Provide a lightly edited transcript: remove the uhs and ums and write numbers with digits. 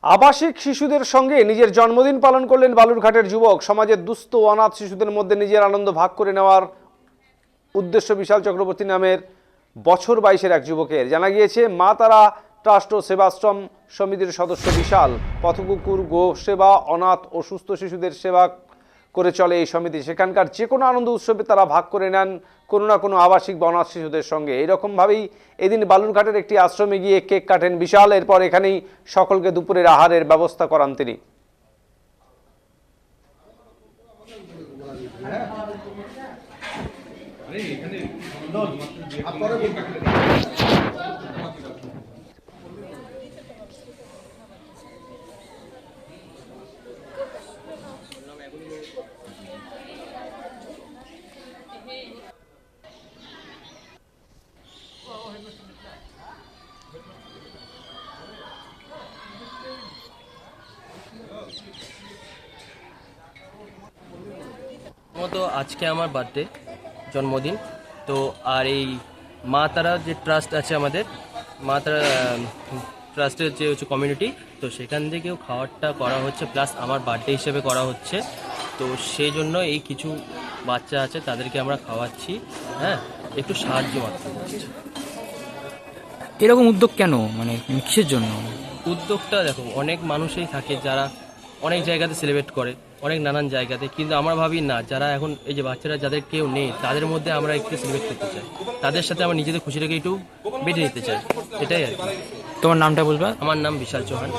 আবাসিক শিশুদের সঙ্গে নিজের জন্মদিন পালন করলেন বালুরঘাটের যুবক। সমাজের দুস্থ ও অনাথ শিশুদের মধ্যে নিজের আনন্দ ভাগ করে নেওয়ার উদ্দেশ্য বিশাল চক্রবর্তী নামের বছর 22-এর এক যুবকের। জানা গিয়েছে মা তারা ট্রাস্ট ও সেবাশ্রম সমিতির সদস্য বিশাল পথকুকুর, গো সেবা, অনাথ ও সুস্থ শিশুদের সেবা করে চলে এই সমিতি। সেখানকার যে কোনো আনন্দ উৎসবে তারা ভাগ করে নেন কোনো না কোনো আবাসিক বা অনাথ শিশুদের সঙ্গে। এইরকমভাবেই এদিন বালুরঘাটের একটি আশ্রমে গিয়ে কেক কাটেন বিশাল। এরপর এখানেই সকলকে দুপুরের আহারের ব্যবস্থা করান তিনি। তো আজকে আমার বার্থডে, জন্মদিন। তো আর এই মা তারা যে ট্রাস্ট আছে আমাদের, মা তারা ট্রাস্টের যে হচ্ছে কমিউনিটি, তো সেখান থেকেও খাবারটা করা হচ্ছে, প্লাস আমার বার্থডে হিসেবে করা হচ্ছে। তো সেই জন্য এই কিছু বাচ্চা আছে তাদেরকে আমরা খাওয়াচ্ছি, হ্যাঁ, একটু সাহায্য মাত্র করছি। এরকম উদ্যোগ কেন, মানে কিসের জন্য? উদ্যোগটা দেখো, অনেক মানুষই থাকে যারা অনেক জায়গাতে সেলিব্রেট করে, অনেক নানান জায়গাতে, কিন্তু আমরা ভাবি না যারা এখন এই যে বাচ্চারা যাদের কেউ নেই তাদের মধ্যে আমরা একটু সেলিব্রেট করতে চাই, তাদের সাথে আমরা নিজেদের খুশিটাকে একটু বেঁধে নিতে চাই, এটাই আর কি। তোমার নামটা বলবা? আমার নাম বিশাল চৌহান।